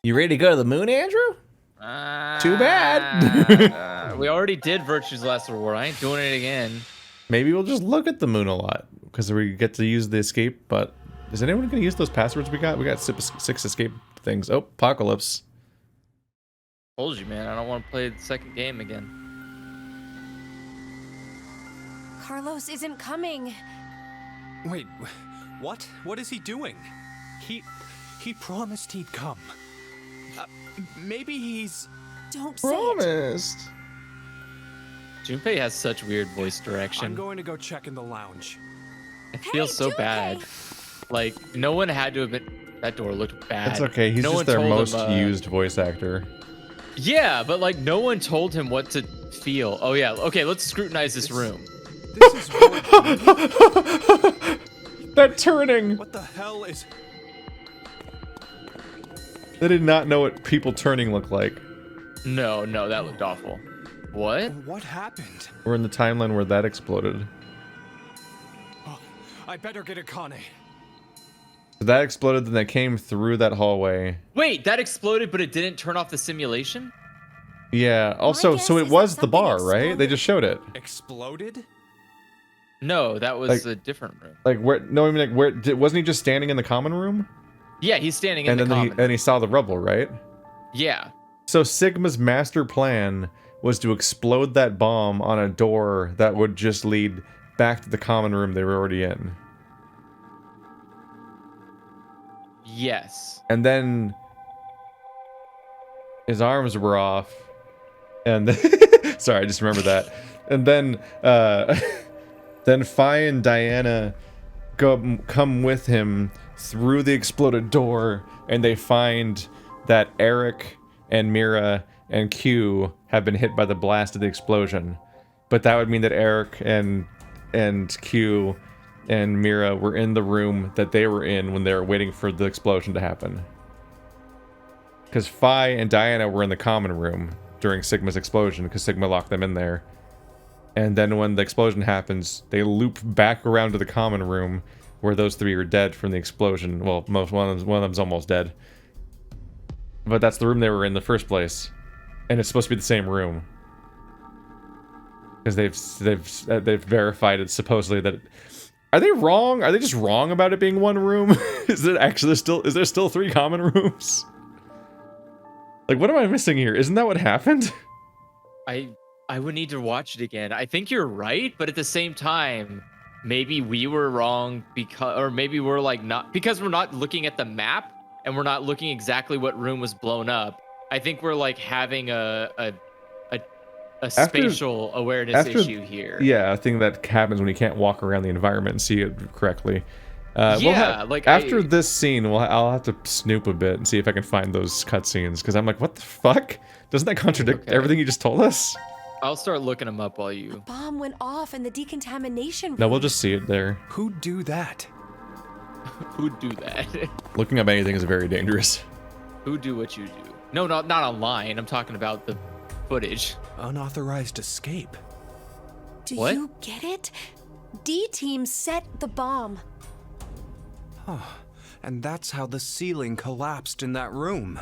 You ready to go to the moon, Andrew? Too bad. We already did Virtue's Last Reward. I ain't doing it again. Maybe we'll just look at the moon a lot because we get to use the escape. But is anyone going to use those passwords we got? We got 6 escape things. Oh, apocalypse. Told you, man. I don't want to play the second game again. Carlos isn't coming. Wait, what? What is he doing? He promised he'd come. Maybe he's... Don't say it. Promised. Junpei has such weird voice direction. I'm going to go check in the lounge. It feels so bad. Like, no one had to have been... That door looked bad. It's okay. He's just their most used voice actor. Yeah, but like, no one told him what to feel. Oh yeah, okay, let's scrutinize this room. This is That turning. What the hell is... They did not know what people turning looked like. No, that looked awful. What? What happened? We're in the timeline where that exploded. Oh, I better get Akane. That exploded, then they came through that hallway. Wait, that exploded, but it didn't turn off the simulation? Yeah. Also, so it was the bar, right? They just showed it. Exploded? No, that was a different room. Like where? No, I mean, like where? Wasn't he just standing in the common room? Yeah, he's standing in the common. common. And he saw the rubble, right? Yeah. So Sigma's master plan was to explode that bomb on a door that would just lead back to the common room they were already in. Yes. And then his arms were off. And sorry, I just remember that. And then then Fi and Diana come with him through the exploded door, and they find that Eric and Mira and Q have been hit by the blast of the explosion. But that would mean that Eric and Q and Mira were in the room that they were in when they were waiting for the explosion to happen. Because Fi and Diana were in the common room during Sigma's explosion, because Sigma locked them in there. And then when the explosion happens, they loop back around to the common room where those three are dead from the explosion. Well, one of them's almost dead. But that's the room they were in the first place. And it's supposed to be the same room. Because they've verified it supposedly that... Are they wrong? Are they just wrong about it being one room? Is there still 3 common rooms? Like, what am I missing here? Isn't that what happened? I would need to watch it again. I think you're right, but at the same time, maybe we were wrong because, or maybe we're like not, because we're not looking at the map and we're not looking exactly what room was blown up. I think we're like having a spatial awareness issue here. Yeah, a thing that happens when you can't walk around the environment and see it correctly. Like after this scene, I'll have to snoop a bit and see if I can find those cutscenes, because I'm like, what the fuck? Doesn't that contradict everything you just told us? I'll start looking them up while you... The bomb went off in the decontamination room. No, we'll just see it there. Who'd do that? Who'd do that? Looking up anything is very dangerous. Who'd do what you do? No, not online. I'm talking about the footage. Unauthorized escape. Do What? you get it? D-Team set the bomb. Huh. And that's how the ceiling collapsed in that room.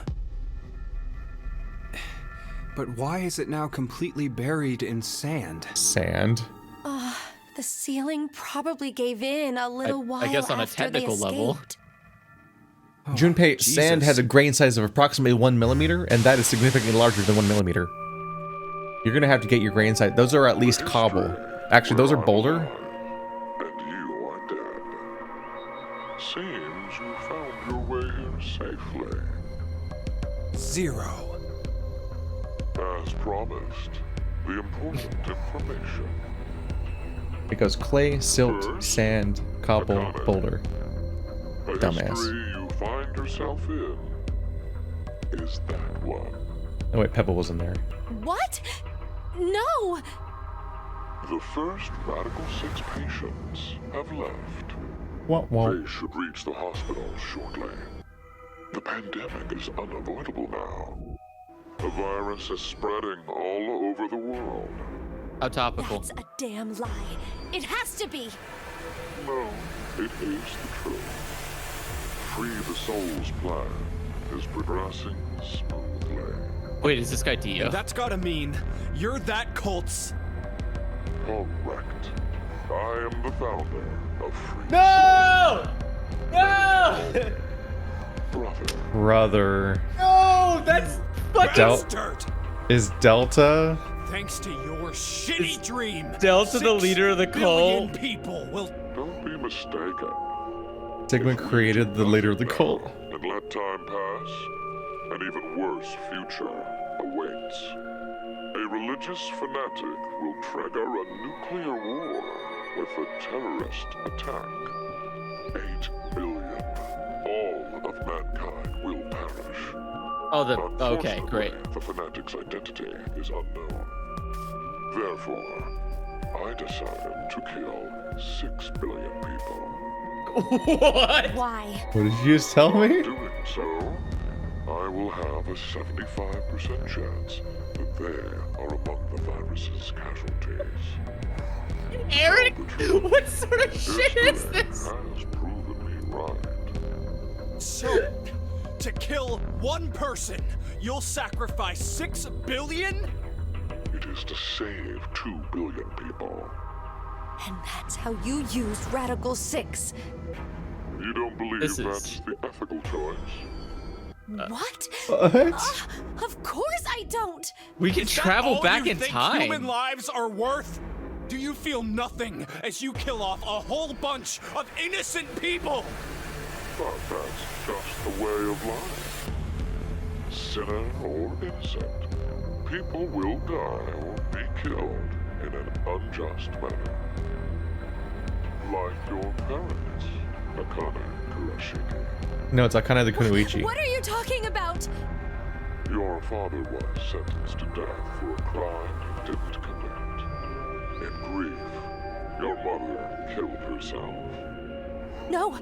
But why is it now completely buried in sand? Sand? The ceiling probably gave in a little while I guess on a after they technical level. escaped. Oh, Junpei, Jesus. sand has a grain size of approximately 1 millimeter, and that is significantly larger than 1 millimeter. You're gonna have to get your grain size. Those are at least cobble. Actually, those are boulder. And you are dead. Seems you found your way here safely. Zero. As promised, the important information. It goes clay, silt, sand, cobble, boulder. The Dumbass. history you find yourself in is that one. Oh wait, Pebble was in there. What? No! The first Radical 6 patients have left. What? They should reach the hospital shortly. The pandemic is unavoidable now. The virus is spreading all over the world. How topical. That's a damn lie. It has to be. No, it is the truth. Free the soul's plan. is progressing smoothly. Wait, is this guy Dio? That's gotta mean you're that cult's. Correct. I am the founder of Free No! No! Brother. Brother. No! That's fucking Bastard! Is Delta? Thanks to your shitty dream, Delta the 6 leader of the billion cult? people will. Don't be mistaken. Sigmund created the leader of the cult. And let time pass, an even worse future awaits. A religious fanatic will trigger a nuclear war with a terrorist attack. 8 billion. All of mankind will perish. Oh, okay, Unfortunately, great. the fanatic's identity is unknown. Therefore, I decided to kill 6 billion people. What? Why? What did you just tell me? Doing so, I will have a 75% chance that they are among the virus's casualties. Eric, what sort of shit is History this? has proven me right. So, to kill one person, you'll sacrifice 6 billion? It is to save 2 billion people. And that's how you use Radical 6. You don't believe This that's is- the ethical choice? What? What? Of course I don't! We can Is that travel all back you in think time. Human lives are worth? Do you feel nothing as you kill off a whole bunch of innocent people? But that's just the way of life. Sinner or innocent, people will die or be killed in an unjust manner. Like your parents, Akane Kurashiki. No, it's Akane the Kunoichi. What are you talking about? Your father was sentenced to death for a crime he didn't commit. In grief, your mother killed herself. No,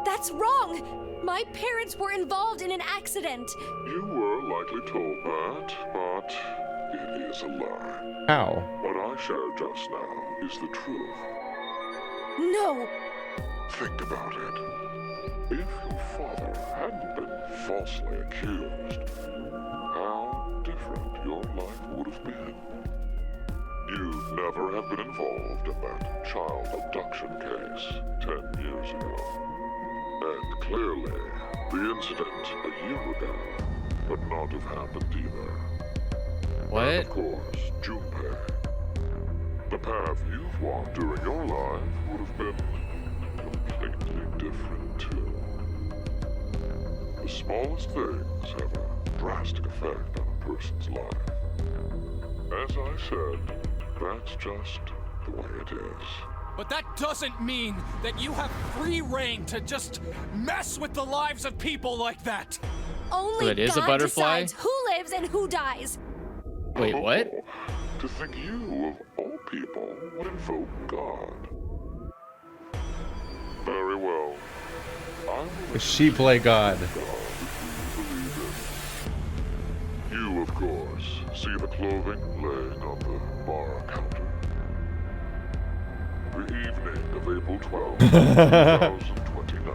that's wrong! My parents were involved in an accident. You were likely told that, but it is a lie. How? What I shared just now is the truth. No! Think about it. If your father hadn't been falsely accused, how different your life would have been. You'd never have been involved in that child abduction case 10 years ago. And clearly, the incident a year ago would not have happened either. And What? of course, Junpei. The path you've walked during your life would have been completely different too. The smallest things have a drastic effect on a person's life. As I said, that's just the way it is. But that doesn't mean that you have free reign to just mess with the lives of people like that. Only So it is a God butterfly? decides who lives and who dies. Wait, what? To think you, of all people, would invoke God. Very well. I will She play God. God if you believe it. You, of course, see the clothing laying on the bar counter. The evening of April 12, 2029.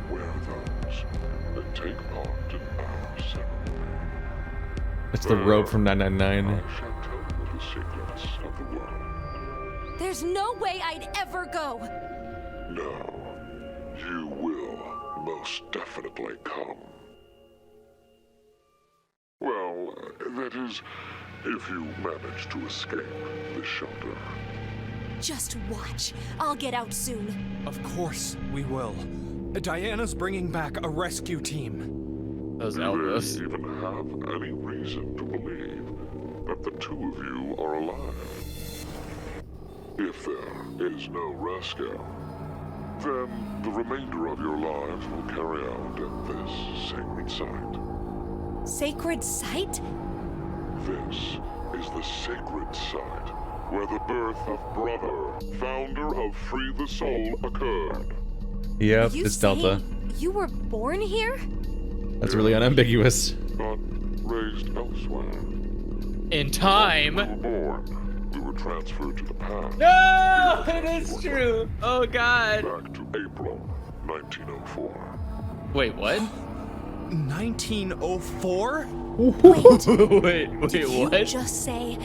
Wear those and take part in our ceremony. It's the robe from 999. I shall tell you the secrets of the world. There's no way I'd ever go. No, you will most definitely come. Well, that is, if you manage to escape the shelter. Just watch. I'll get out soon. Of course we will. Diana's bringing back a rescue team. Those Do they elbows. even have any reason to believe that the two of you are alive? If there is no rescue, then the remainder of your lives will carry out at this sacred site. Sacred site? This is the sacred site where the birth of Brother, founder of Free the Soul, occurred. Yep, You it's Delta. saying you were born here? That's really unambiguous. But raised elsewhere. In We time. were born. We were transferred to the past. No, it is true. Oh God. Back to April 1904. Wait, what? 1904? Wait, Wait, did you what? just say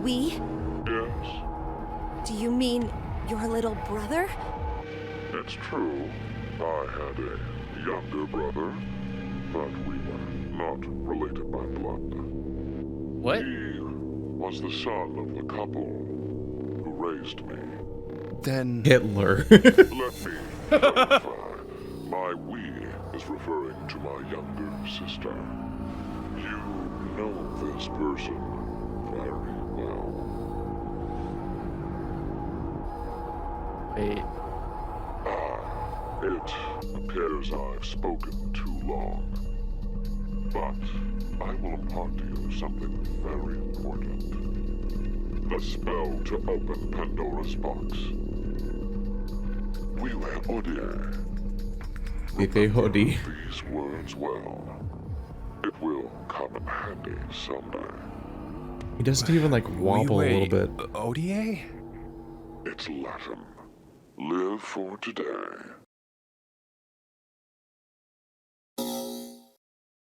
we? Yes, Do you mean your little brother? it's true. I had a younger brother, but we were not related by blood. What? He was the son of the couple who raised me. Then Hitler. Let me clarify. My we is referring to my younger sister. You know this person very well. Wait. It appears I've spoken too long. But I will impart to you something very important. The spell to open Pandora's box. Vive Hodie. Vive Hodie. These words well. It will come in handy someday. He doesn't even like wobble a little bit. ODA? It's Latin. Live for today.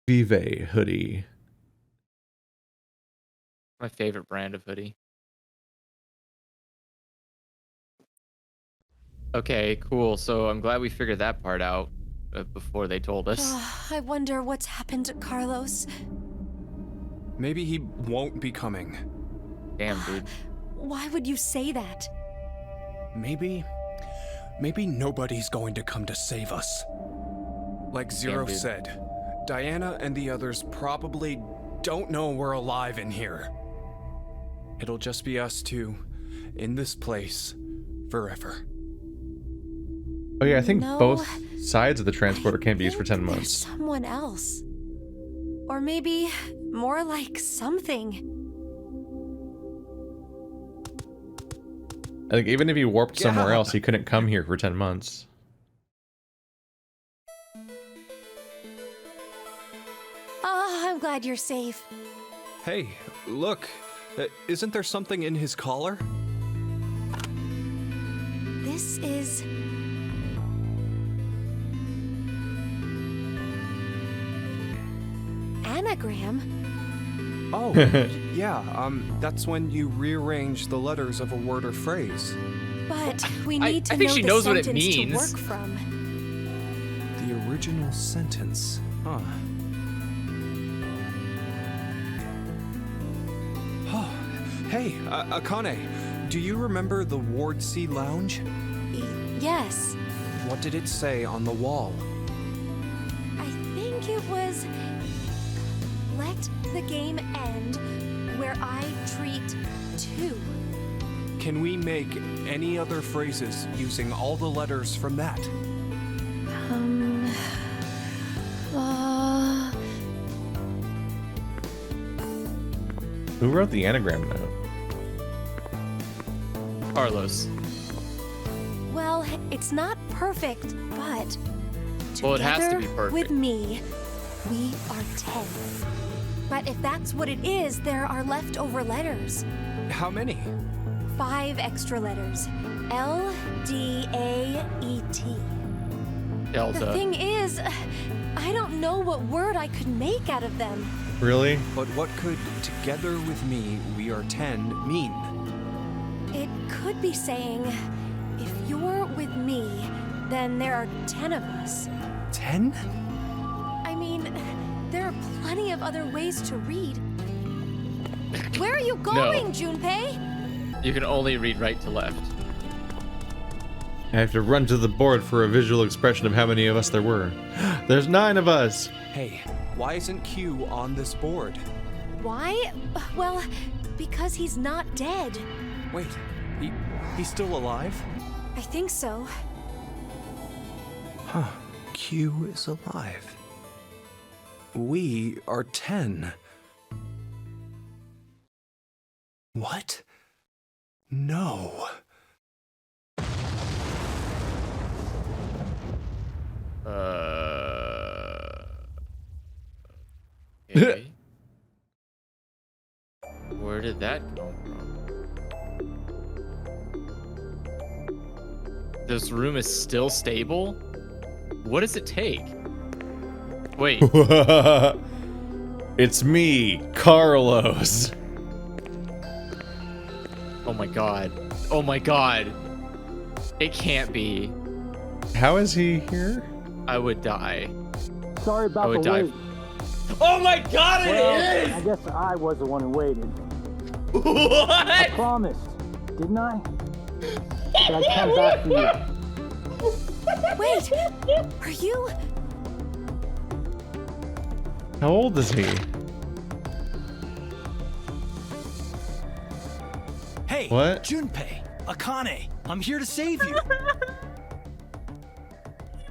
Vive hoodie. My favorite brand of hoodie. Okay, cool. So I'm glad we figured that part out before they told us. I wonder what's happened to Carlos. Maybe he won't be coming. Damn, dude. Why would you say that? Maybe nobody's going to come to save us. Like Zero dude. said, Diana and the others probably don't know we're alive in here. It'll just be us two, in this place, forever. Oh yeah, I think No, both sides of the transporter I can be used for think 10 there's months. someone else. Or maybe more like something. I think even if he warped somewhere Yeah. else, he couldn't come here for 10 months. I'm glad you're safe. Hey, look. Isn't there something in his collar? This is... anagram? Oh, yeah, that's when you rearrange the letters of a word or phrase. But we I need to think know she the knows what it sentence to means. work from. The original sentence, huh? Oh, hey, Akane, do you remember the Ward C Lounge? Yes, What did it say on the wall? I think it was... let the game end where I treat two. Can we make any other phrases using all the letters from that? Who wrote the anagram note? Carlos. Well, it's not perfect, but Well, it has to be together perfect. with me, we are 10. But if that's what it is, there are leftover letters. How many? 5 extra letters. L, D, A, E, T. The Delta. thing is, I don't know what word I could make out of them. Really? But what could together with me, we are 10 mean? It could be saying, if you're with me, then there are 10 of us. 10? I mean, there are plenty of other ways to read. Where are you going, Junpei? You can only read right to left. I have to run to the board for a visual expression of how many of us there were. There's 9 of us! Hey, why isn't Q on this board? Why? Well, because he's not dead. Wait, he's still alive? I think so. Huh, Q is alive. We are 10. What? No. Okay. Where did that come from? This room is still stable? What does it take? Wait. It's me, Carlos. Oh my god. Oh my god. It can't be. How is he here? I would die. Sorry I about would the die. wait. Oh my god, it Well, is! I guess I was the one who waited. I What? promised, didn't I? That I'd come back for you. Wait, are you? How old is he? Hey, What? Junpei, Akane, I'm here to save you.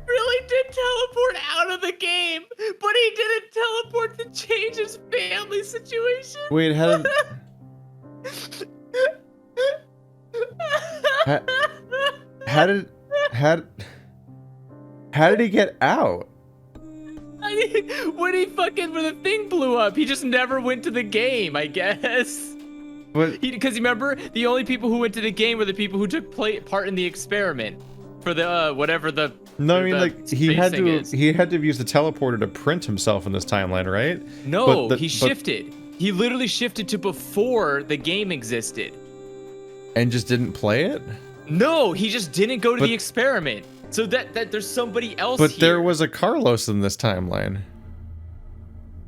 Really did teleport out of the game, but he didn't teleport to change his family situation. Wait, how did how did he get out? When when the thing blew up, he just never went to the game, I guess. But Because remember, the only people who went to the game were the people who took part in the experiment for the whatever the. no, I mean the like he space had thing to is. he had to use the teleporter to print himself in this timeline, right? No, But he shifted. He literally shifted to before the game existed. and just didn't play it. No, he just didn't go to But- the experiment. So that there's somebody else But here. there was a Carlos in this timeline.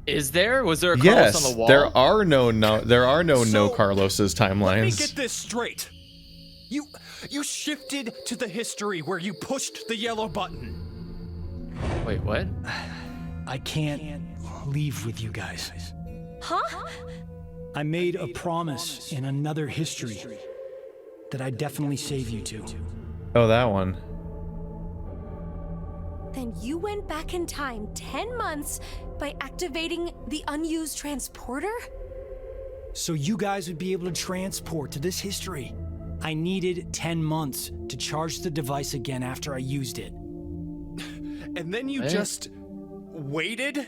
Is there? Was there a Carlos Yes, on the wall? there are no no So, Carloses Let me timelines. get this straight. You shifted to the history where you pushed the yellow button. Wait, what? I can't leave with you guys. Huh? I made a promise in another history that I'd definitely save you two. Oh, that one. Then you went back in time 10 months by activating the unused transporter? So you guys would be able to transport to this history. I needed 10 months to charge the device again after I used it. And then you Eh? just waited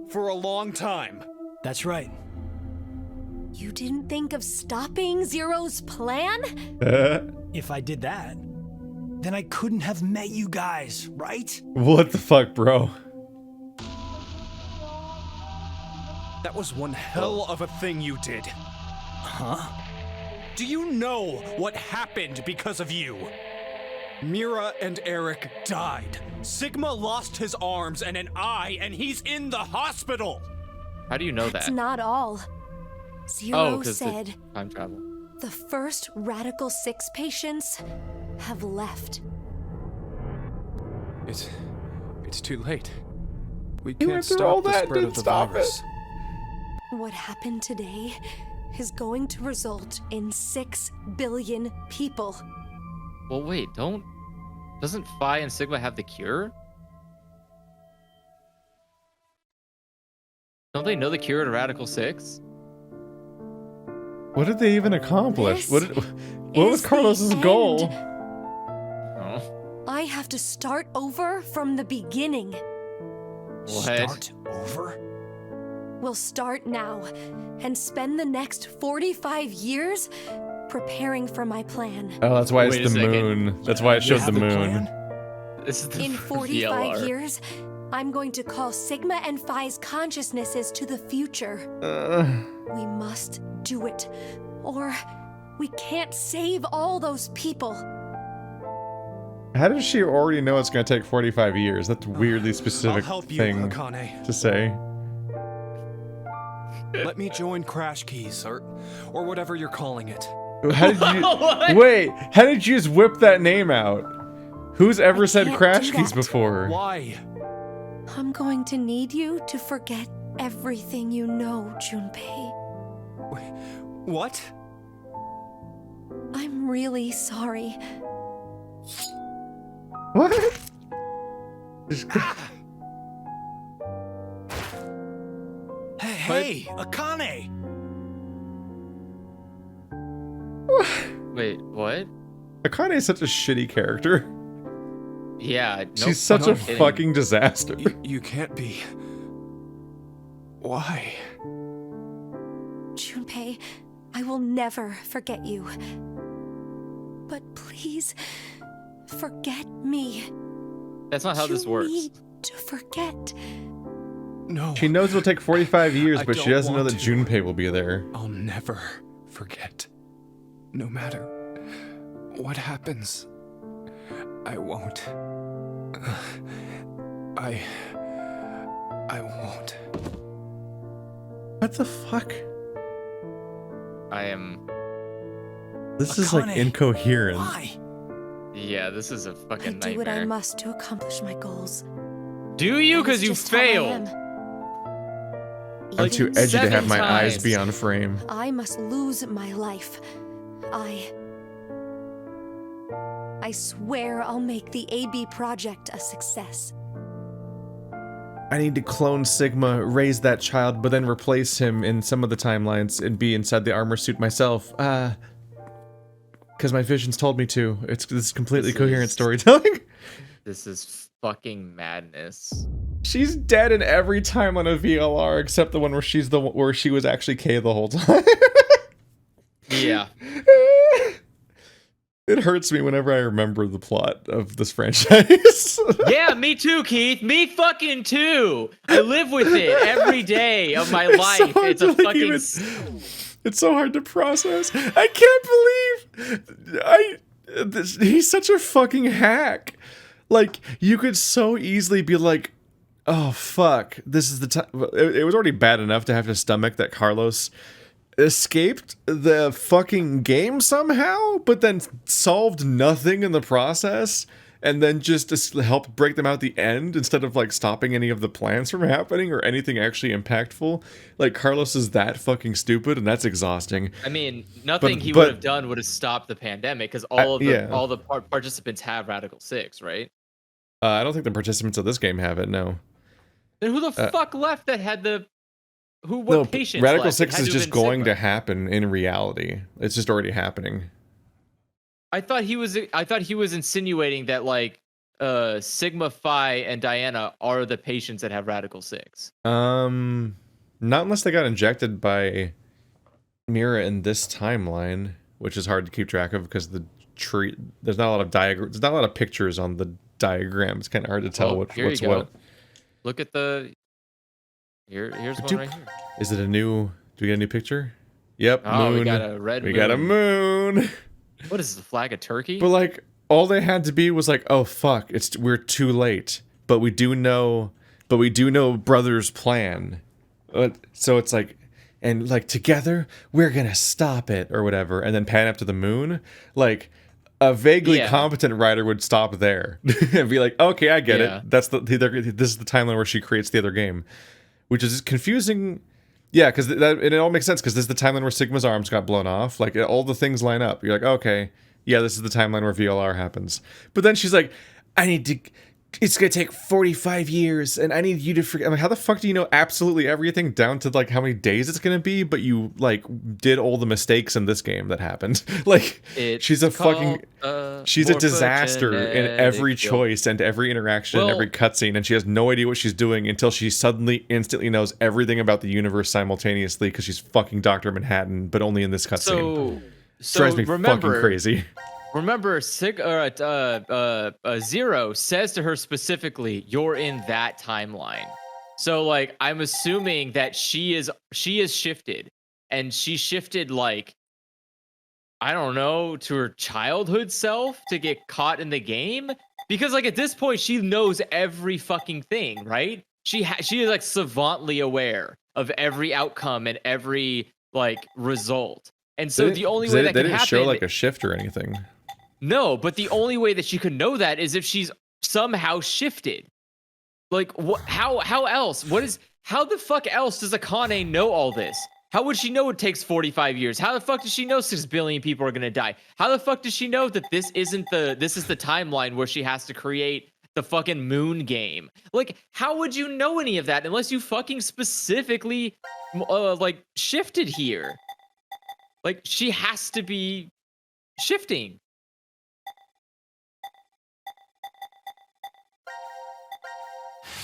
for a long time. That's right. You didn't think of stopping Zero's plan? If I did that, then I couldn't have met you guys, right? What the fuck, bro? That was one hell of a thing you did. Huh? Do you know what happened because of you? Mira and Eric died. Sigma lost his arms and an eye, and he's in the hospital. How do you know That's that? not all. Oh, Zero because said time travel. the first Radical 6 patients have left. It's too late. We You can't went through all stop the that, spread of didn't the stop virus. What happened today is going to result in 6 billion people. Well, wait, doesn't Phi and Sigma have the cure? Don't they know the cure to Radical 6? What did they even accomplish? This What was is the Carlos's goal? end. Oh. I have to start over from the beginning. What? Start over? We'll start now and spend the next 45 years preparing for my plan. Oh, that's why Wait it's a the second. moon. That's why it You shows the have a moon. plan? This is the In first 45 VLR. years, I'm going to call Sigma and Phi's consciousnesses to the future. We must do it, or we can't save all those people. How does she already know it's gonna take 45 years? That's a weirdly I'll specific help you, thing Akane. to say. Let me join Crash Keys, or whatever you're calling it. How did you What? wait? How did you just whip that name out? Who's ever I said can't Crash do Keys that. before? Why? I'm going to need you to forget everything you know, Junpei. What? I'm really sorry. What? Just- Hey, Akane! Wait, what? Akane is such a shitty character. Yeah, no, She's such no a kidding. fucking disaster. You can't be. Why? Junpei, I will never forget you. But please, forget me. That's not how this You works. need to forget. No. She knows it'll take 45 years, I but she don't doesn't know want that to. Junpei will be there. I'll never forget. No matter what happens, I won't. I won't. What the fuck? I am. This is like Akane, incoherent. Why? Yeah, this is a I fucking do what I nightmare. must to accomplish my goals. Do you? That is Because you just how I failed. am. I'm Even too edgy to 7 have my eyes times. be on frame. I must lose my life. I swear I'll make the AB project a success. I need to clone Sigma, raise that child, but then replace him in some of the timelines and be inside the armor suit myself. Because my visions told me to. This is completely This coherent is- storytelling. This is fucking madness. She's dead in every timeline of VLR except the one where where she was actually K the whole time. Yeah. It hurts me whenever I remember the plot of this franchise. Yeah, me too, Keith. Me fucking too. I live with it every day of my It's so life. hard It's a to, like, fucking. even- It's so hard to process. I can't believe he's such a fucking hack. Like, you could so easily be like, oh fuck, this is the time. It was already bad enough to have to stomach that Carlos escaped the fucking game somehow, but then solved nothing in the process, and then just helped break them out at the end instead of like stopping any of the plans from happening or anything actually impactful. Like, Carlos is that fucking stupid, and that's exhausting. I mean, nothing he but- would have done would have stopped the pandemic because all yeah. the participants have Radical 6, right? I don't think the participants of this game have it. No. Then who the fuck left that had the what patients Radical left? It 6 had is to have just been going Sigma. to happen in reality. It's just already happening. I thought he was insinuating that like Sigma, Phi, and Diana are the patients that have Radical 6. Not unless they got injected by Mira in this timeline, which is hard to keep track of because the tree. There's not a lot of there's not a lot of pictures on the diagram. It's kind of hard to tell Oh, here what's you go. what. Look at the. Here's one right here. Is it a new? Do we get a new picture? Yep. Oh, moon. we got a red We moon. got a moon. What is this, the flag of Turkey? But like, all they had to be was like, oh fuck, we're too late. But we do know brother's plan. So it's like, and like together we're gonna stop it or whatever, and then pan up to the moon. Like, a vaguely Yeah. competent writer would stop there and be like, okay, I get Yeah. it. This is the timeline where she creates the other game, which is confusing. Yeah, because it all makes sense because this is the timeline where Sigma's arms got blown off. Like, all the things line up. You're like, okay, yeah, this is the timeline where VLR happens. But then she's like, it's gonna take 45 years, and I need you to forget. I'm like, how the fuck do you know absolutely everything down to like how many days it's gonna be? But you like did all the mistakes in this game that happened. Like, she's a fucking. She's a disaster in every morphogenetic choice and every interaction and Well- every cutscene, and she has no idea what she's doing until she suddenly, instantly knows everything about the universe simultaneously because she's fucking Dr. Manhattan, but only in this cutscene. So Drives me remember, fucking crazy. Remember, Zero says to her specifically, "You're in that timeline." So like, I'm assuming that she is shifted, and she shifted like, I don't know, to her childhood self to get caught in the game, because like at this point she knows every fucking thing, right? She is like savantly aware of every outcome and every like result, and so the only way that they can didn't happen. show like a shift or anything. No, but the only way that she could know that is if she's somehow shifted. Like, what? How else? How the fuck else does Akane know all this? How would she know it takes 45 years? How the fuck does she know 6 billion people are gonna die? How the fuck does she know that this is the timeline where she has to create the fucking moon game? Like, how would you know any of that unless you fucking specifically like shifted here? Like, she has to be shifting.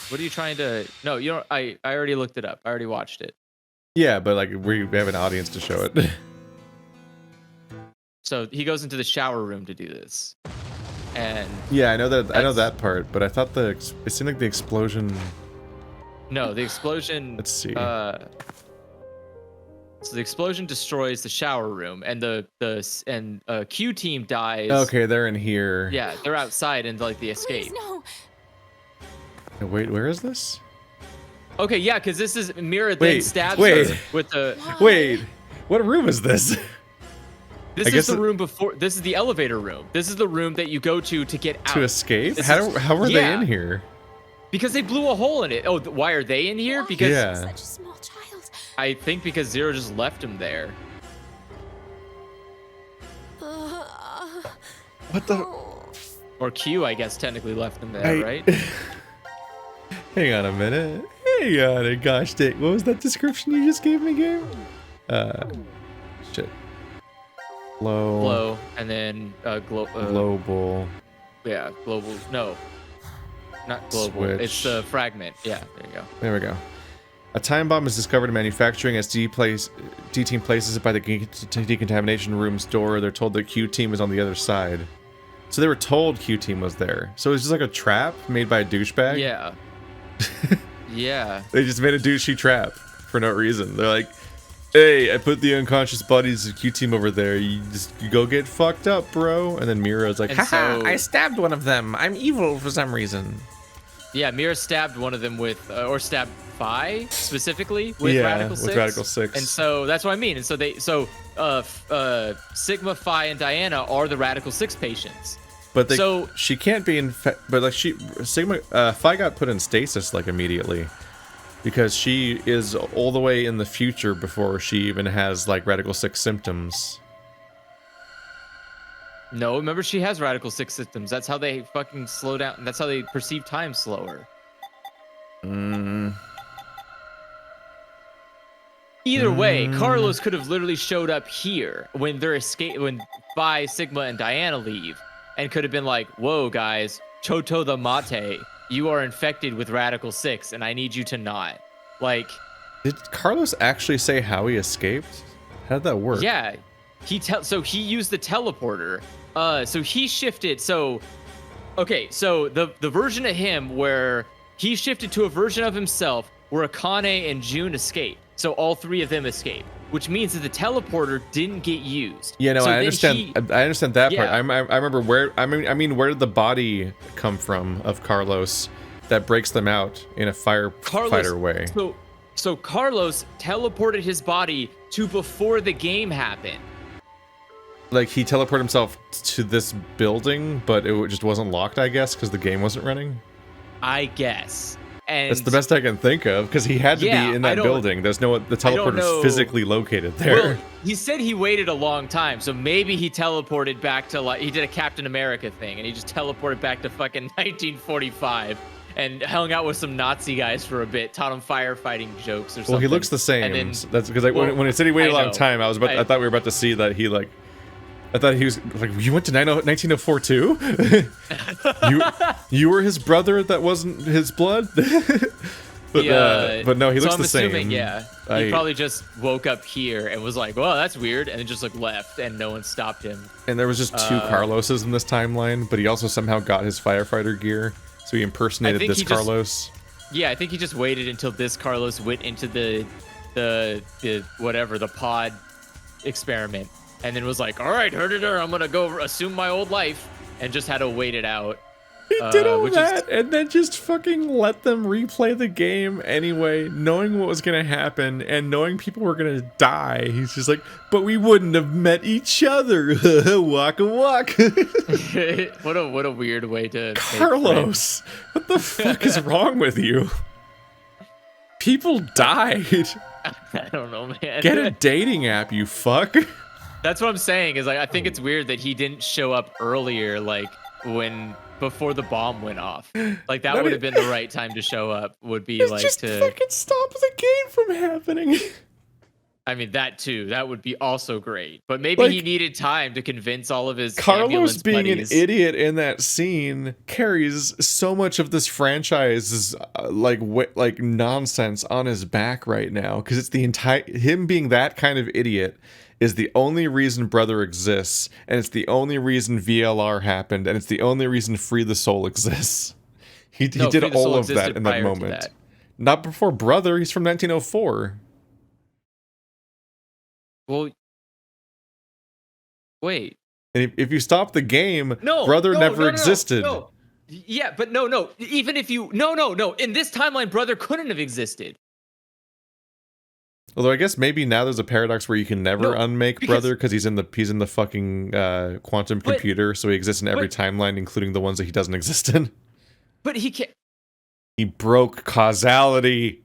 What are you trying to? No, you don't. I already looked it up. I already watched it. Yeah, but like we have an audience to show it. So he goes into the shower room to do this, and Yeah, I know that. I know that part, but I thought it seemed like the explosion. No, the explosion. Let's see. So the explosion destroys the shower room, and Q team dies. Okay, they're in here. Yeah, they're outside in like the escape. Please, no. Wait, where is this? Okay, yeah, because this is Mira then stabs wait. her with the. Wait, what room is this? This is the room before. This is the elevator room. This is the room that you go to get out. To escape? How were they in here? Because they blew a hole in it. Oh, why are they in here? Why? Because Such a small child. I think because Zero just left him there. What the? Or Q, I guess, technically left him there, right? Hang on a minute. Hang on a gosh dang. What was that description you just gave me, game? Shit. Glow, and then global. Yeah, global. No, not global. Switch. It's a fragment. Yeah, there you go. There we go. A time bomb is discovered in manufacturing. As D-Team places it by the decontamination room's door, they're told the Q-Team is on the other side. So they were told Q-Team was there. So it's just like a trap made by a douchebag? Yeah. Yeah. They just made a douchey trap for no reason. They're like, hey, I put the unconscious bodies of Q-Team over there. You go get fucked up, bro. And then Mira's like, haha, I stabbed one of them. I'm evil for some reason. Yeah, Mira stabbed one of them with, or stabbed Phi specifically with Radical 6. With Radical 6. And so that's what I mean. And so Sigma, Phi, and Diana are the Radical 6 patients. But she can't be but like Sigma, Phi got put in stasis like immediately. Because she is all the way in the future before she even has like Radical 6 symptoms. No, remember she has Radical 6 symptoms. That's how they fucking slow down. That's how they perceive time slower. Either way, Carlos could have literally showed up here when when Phi, Sigma, and Diana leave, and could have been like, "Whoa, guys, Choto the Mate, you are infected with Radical 6, and I need you to not." Like, did Carlos actually say how he escaped? How did that work? Yeah, so he used the teleporter. So he shifted. So, okay, so the version of him where he shifted to a version of himself where Akane and June escaped. So all three of them escaped, which means that the teleporter didn't get used. Yeah, no, so I understand. I understand that part. Yeah. I remember where. I mean, where did the body come from of Carlos that breaks them out in a firefighter way? So Carlos teleported his body to before the game happened. Like he teleported himself to this building, but it just wasn't locked, I guess, because the game wasn't running. I guess. And that's the best I can think of, because he had to be in that building. There's the teleporter's physically located there. Well, he said he waited a long time, so maybe he teleported back to he did a Captain America thing, and he just teleported back to fucking 1945 and hung out with some Nazi guys for a bit, taught them firefighting jokes or something. Well, he looks the same. And then, that's because when it said he waited a long time, I thought we were about to see that he like. I thought he was like, you went to 1904 too? you were his brother that wasn't his blood? but no, he looks the same. I'm assuming, yeah. He probably just woke up here and was like, well, that's weird, and then just like left, and no one stopped him. And there was just two Carloses in this timeline, but he also somehow got his firefighter gear, so he impersonated this Carlos. Yeah, I think he just waited until this Carlos went into the pod experiment. And then was like, all right, I'm going to go assume my old life. And just had to wait it out. He did all that and then just fucking let them replay the game anyway, knowing what was going to happen and knowing people were going to die. He's just like, but we wouldn't have met each other. Waka walk. What a weird way to... Carlos, what the fuck is wrong with you? People died. I don't know, man. Get a dating app, you fuck. That's what I'm saying, is like, I think it's weird that he didn't show up earlier, like before the bomb went off. Like that would have been the right time to show up, would be like just to fucking stop the game from happening. I mean, that too, that would be also great. But maybe he needed time to convince all of his Carlos being buddies. an idiot in that scene carries so much of this franchise's like nonsense on his back right now, because it's the entire him being that kind of idiot is the only reason Brother exists, and it's the only reason VLR happened, and it's the only reason Free the Soul exists. He did all of that in that moment. Not before Brother. He's from 1904. Well, wait. And if you stop the game, No, Brother no, never no, existed. No. Yeah, but no. Even if you no. In this timeline, Brother couldn't have existed. Although I guess maybe now there's a paradox where you can never unmake Brother because he's in the fucking quantum computer, so he exists in every timeline, including the ones that he doesn't exist in. But he can't. He broke causality.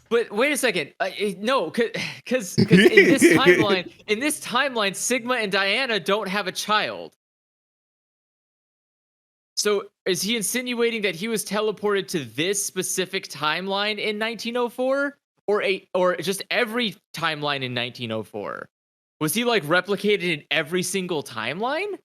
But wait a second. No, because in this timeline, Sigma and Diana don't have a child. So is he insinuating that he was teleported to this specific timeline in 1904, or just every timeline in 1904? Was he like replicated in every single timeline?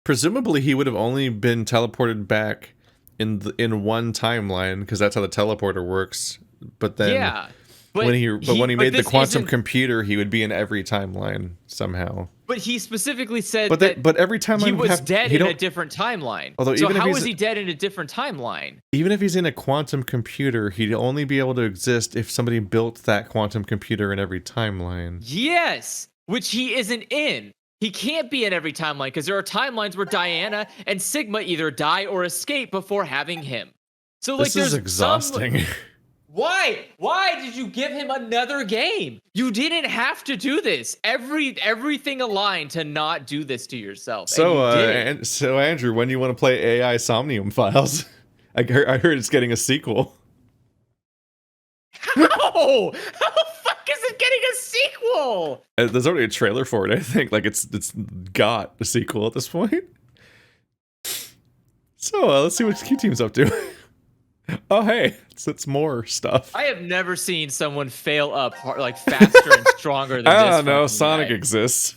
Presumably, he would have only been teleported back in one timeline because that's how the teleporter works. But then, when he made the quantum computer, he would be in every timeline somehow. But he specifically said but every timeline he was dead in a different timeline. Although so how is he dead in a different timeline? Even if he's in a quantum computer, he'd only be able to exist if somebody built that quantum computer in every timeline. Yes, which he isn't in. He can't be in every timeline because there are timelines where Diana and Sigma either die or escape before having him. So like, this is exhausting. Why? Why did you give him another game? You didn't have to do this. Everything aligned to not do this to yourself. So, so Andrew, when do you want to play AI Somnium Files? I heard it's getting a sequel. How? How the fuck is it getting a sequel? There's already a trailer for it, I think. Like, it's got a sequel at this point. So, let's see what Q-Team's up to. Oh, hey, it's more stuff. I have never seen someone fail up like faster and stronger than this. I don't know, Sonic guy. Exists.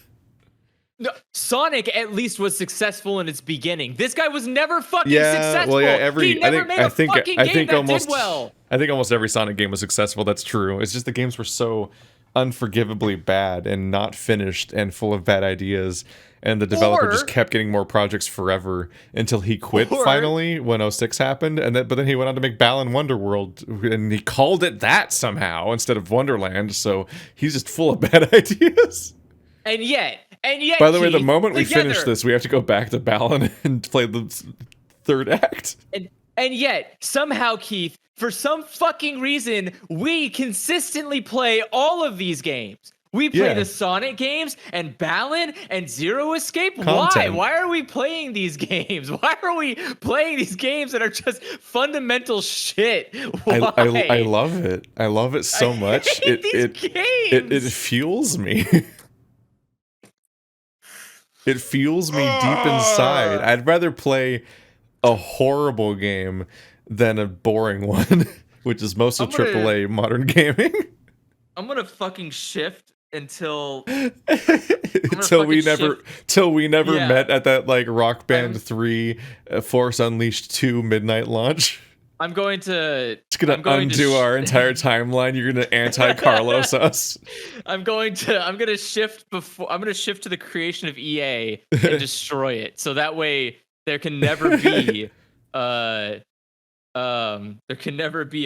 No, Sonic at least was successful in its beginning. This guy was never fucking successful. Well, yeah, he never made a fucking game that did well. I think almost every Sonic game was successful. That's true. It's just the games were so unforgivably bad and not finished and full of bad ideas. And the developer just kept getting more projects forever until he quit finally when 06 happened. But then he went on to make Balan Wonderworld, and he called it that somehow instead of Wonderland. So he's just full of bad ideas. And yet. By the way, the moment we finish this, we have to go back to Balan and play the third act. And yet, somehow, Keith, for some fucking reason, we consistently play all of these games. We play the Sonic games and Balan and Zero Escape. Content. Why are we playing these games? Why are we playing these games that are just fundamental shit? Why? I love it. I love it so much. It fuels me. It fuels me deep inside. I'd rather play a horrible game than a boring one, which is most of AAA modern gaming. I'm gonna fucking shift until we never met at that like Rock Band 3 Force Unleashed 2 midnight launch. I'm going to undo our entire timeline. You're gonna anti-Carlos us. I'm gonna shift to the creation of EA and destroy it. So that way there can never be a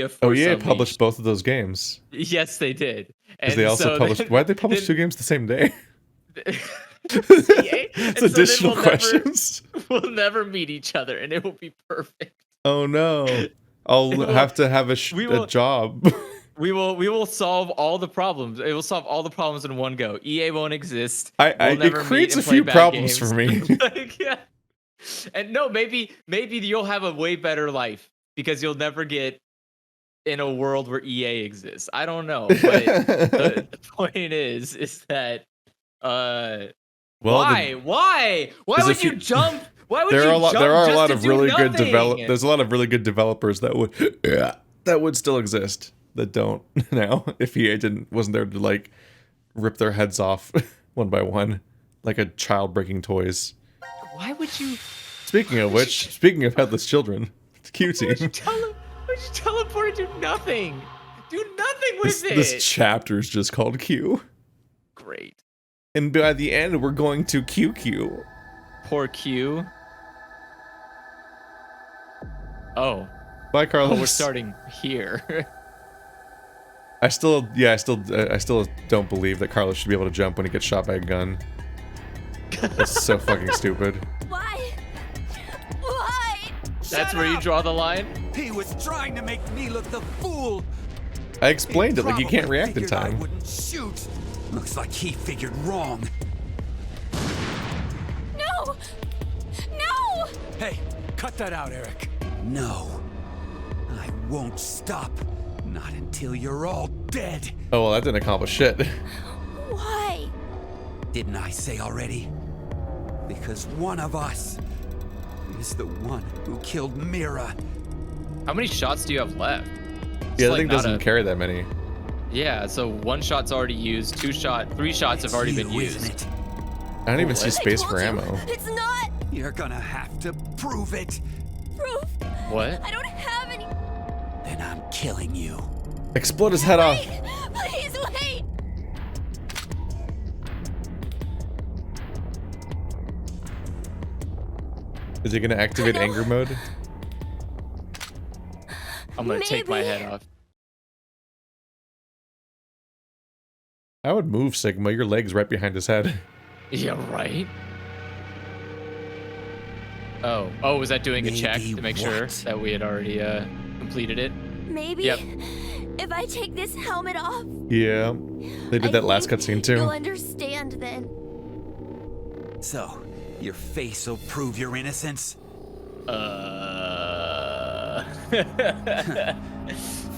Force EA Unleashed. published both of those games. Yes, they did. And they also published. Why'd they publish two games the same day? It's additional questions. We'll never meet each other, and it will be perfect. Oh no! I'll have to have a job. We will solve all the problems. It will solve all the problems in one go. EA won't exist. It creates a few problems for me. And no, maybe you'll have a way better life because you'll never get in a world where EA exists. I don't know, but the point is that why would you jump? Why would there are a lot of really good There's a lot of really good developers that would still exist that don't now if EA wasn't there to like rip their heads off one by one like a child breaking toys. Why would you? Speaking of headless children, it's Q-Team. Would you teleport to do nothing? Do nothing with it. This chapter is just called Q. Great. And by the end, we're going to Poor Q. Oh. Bye, Carlos. Oh, we're starting here. I still don't believe that Carlos should be able to jump when he gets shot by a gun. That's so fucking stupid. Why? Why? That's where you draw the line? He was trying to make me look the fool. I explained it like you can't Probably react in figured I time. wouldn't shoot. Looks like he figured wrong. No! No! Hey, cut that out, Eric. No, I won't stop. Not until you're all dead. Oh well, that didn't accomplish shit. Why? Didn't I say already? Because one of us is the one who killed Mira. How many shots do you have left? It's Yeah, like the thing not doesn't a- carry that many. Yeah, so 1 shot's already used, 3 shots have already It's been you, used. isn't it? I don't even see What? space I for told you, ammo. It's not You're gonna have to prove it. proof. What? I don't have any. Then I'm killing you. Explode his head off. Wait! Please wait! Is he gonna activate No. anger mode? I'm gonna take my Maybe. head off. I would move Sigma. Your leg's right behind his head. Yeah, right? Oh, was that doing a check Maybe to make sure what? that we had already completed it? Maybe Yep. if I take this helmet off, Yeah, they did I that last think cutscene you'll too. understand then. So, your face will prove your innocence?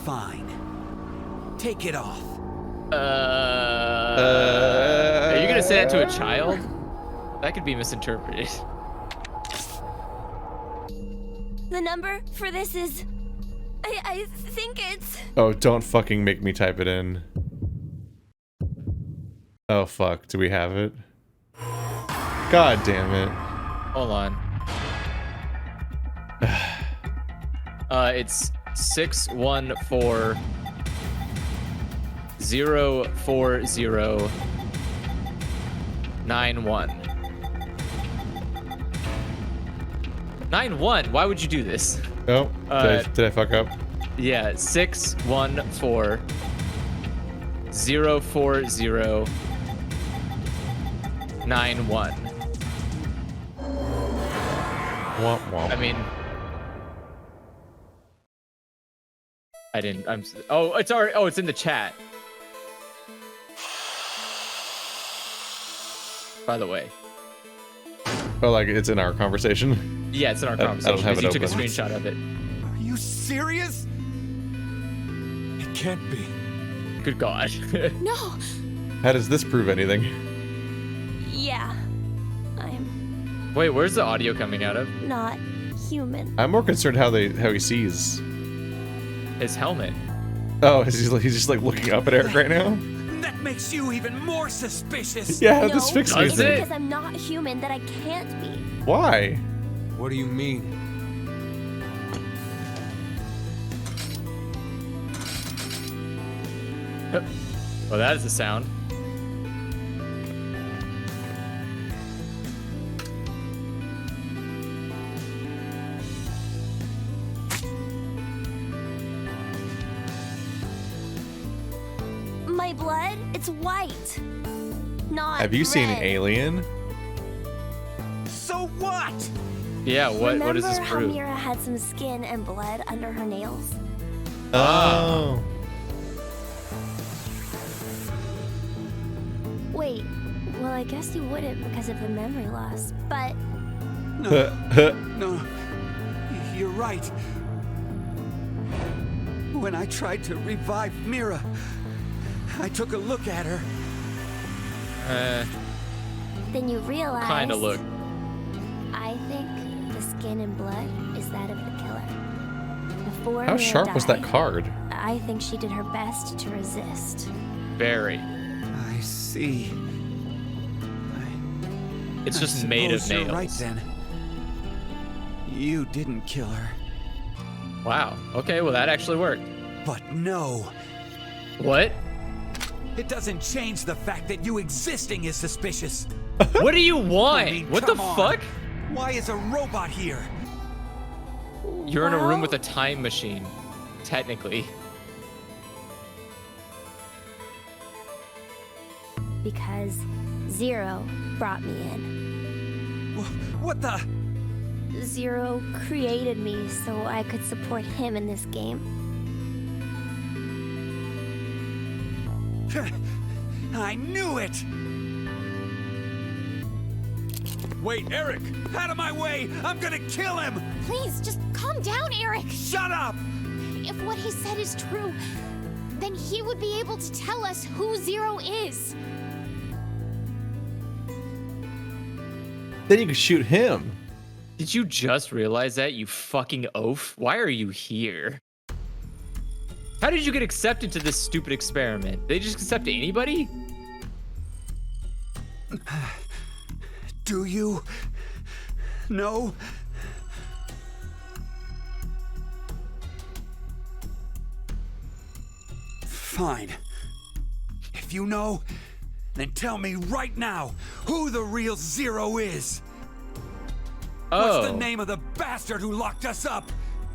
Fine. Take it off. Are you gonna say that to a child? That could be misinterpreted. The number for this is. I think it's. Oh, don't fucking make me type it in. Oh fuck, do we have it? God damn it. Hold on. It's 614 040 91. 91? Why would you do this? Oh, did I fuck up? Yeah, 614 040 91. Womp womp. I mean, I didn't. Oh, it's already. Oh, it's in the chat. By the way. Oh, like it's in our conversation. Yeah, it's in our I don't conversation. have because it you took a open. screenshot of it. Are you serious? It can't be. Good God. No! How does this prove anything? Yeah. I'm Wait, where's the audio coming out of? not human. I'm more concerned how he sees. His helmet. Oh, he's just like looking up at Eric right now. That makes you even more suspicious. Yeah, No, this fixed Does me. it? because I'm not human that I can't be. Why? What do you mean? Well, that is the sound. My blood, it's white. Not Have you seen red. Alien? So what? Yeah, what does this Remember how prove? Mira had some skin and blood under her nails? Oh. Wait, well, I guess you wouldn't because of the memory loss, but No, you're right. When I tried to revive Mira, I took a look at her. then you realize. Kinda look. I think the skin and blood is that of the killer. Before How Mira sharp was that died, card? I think she did her best to resist. Very. I see. It's I just made of suppose you're nails. right then. You didn't kill her. Wow. Okay, well that actually worked. But no, What? it doesn't change the fact that you existing is suspicious. What do you want? I mean, What the come on. fuck? Why is a robot here? You're in a room Well- with a time machine, technically. Because Zero brought me in. What the? Zero created me so I could support him in this game. I knew it! Wait, Eric! Out of my way! I'm gonna kill him! Please, just calm down, Eric. Shut up! If what he said is true, then he would be able to tell us who Zero is. Then you can shoot him. Did you just realize that, you fucking oaf? Why are you here? How did you get accepted to this stupid experiment? They just accept anybody? Do you know? Fine. If you know, then tell me right now who the real Zero is. What's the name of the bastard who locked us up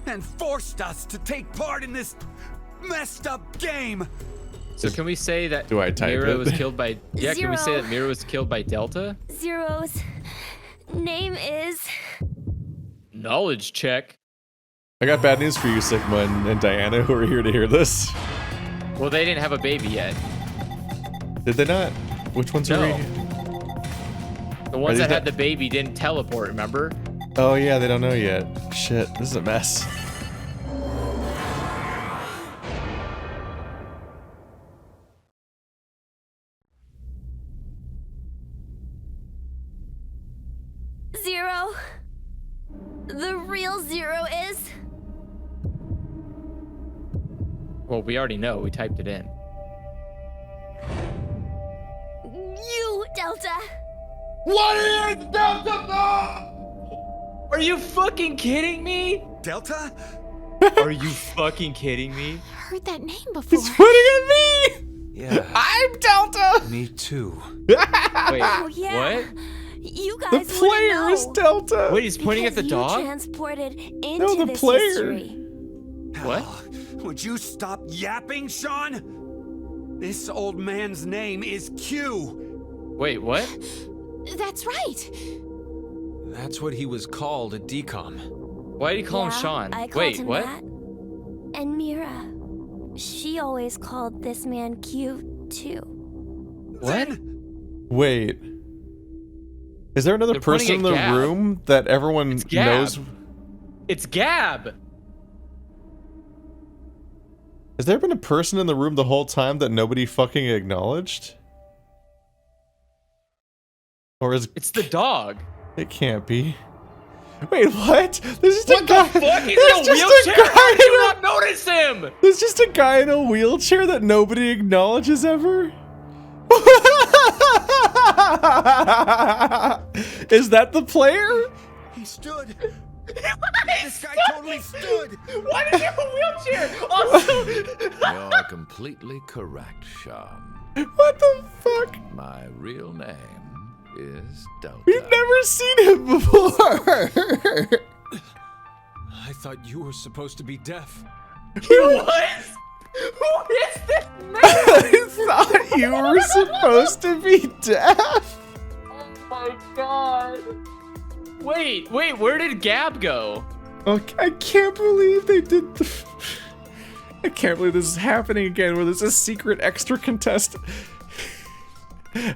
and forced us to take part in this messed up game? So can we say that Do I type Mira it? was killed by... Yeah, can we say Zero. that Mira was killed by Delta? Zero's name is... Knowledge check. I got bad news for you, Sigma and Diana, who are here to hear this. Well, they didn't have a baby yet. Did they not? Which ones are No. we? The ones they that had not- the baby didn't teleport, remember? Oh yeah, they don't know yet. Shit, this is a mess. Zero? The real Zero is... Well, we already know. We typed it in. You, Delta! What is Delta? Are you fucking kidding me? Delta? Are you fucking kidding me? Heard that name before. He's pointing at me! Yeah, I'm Delta! me too. Wait, Oh, yeah. what? You The guys player wouldn't is know. Delta! Wait, he's pointing at the Because you dog? transported into No, the this player. history. What? Would you stop yapping, Sean? This old man's name is Q. Wait, what? That's right. That's what he was called at DCOM. Why did he call him Yeah, Sean? I called Wait, him what? that. And Mira. She always called this man Q, too. What? Wait. Is there another They're pointing person in the at Gab. room that everyone It's Gab. knows? It's Gab. Has there been a person in the room the whole time that nobody fucking acknowledged? Or is It's the dog. it can't be? Wait, what? There's just What a guy. the fuck? He's there's in a just wheelchair. How guy did you in a- not notice him? There's just a guy in a wheelchair that nobody acknowledges ever? Is that the player? He stood. This guy totally stood. Why did he have a wheelchair? Also, You're completely correct, Sean. What the fuck? My real name is Delta. We've never seen him before. I thought you were supposed to be deaf. he was. Who is this man? I thought you were supposed to be deaf. Oh my god. Wait, where did Gab go? Okay, I can't believe they did the... I can't believe this is happening again, where there's a secret extra contestant.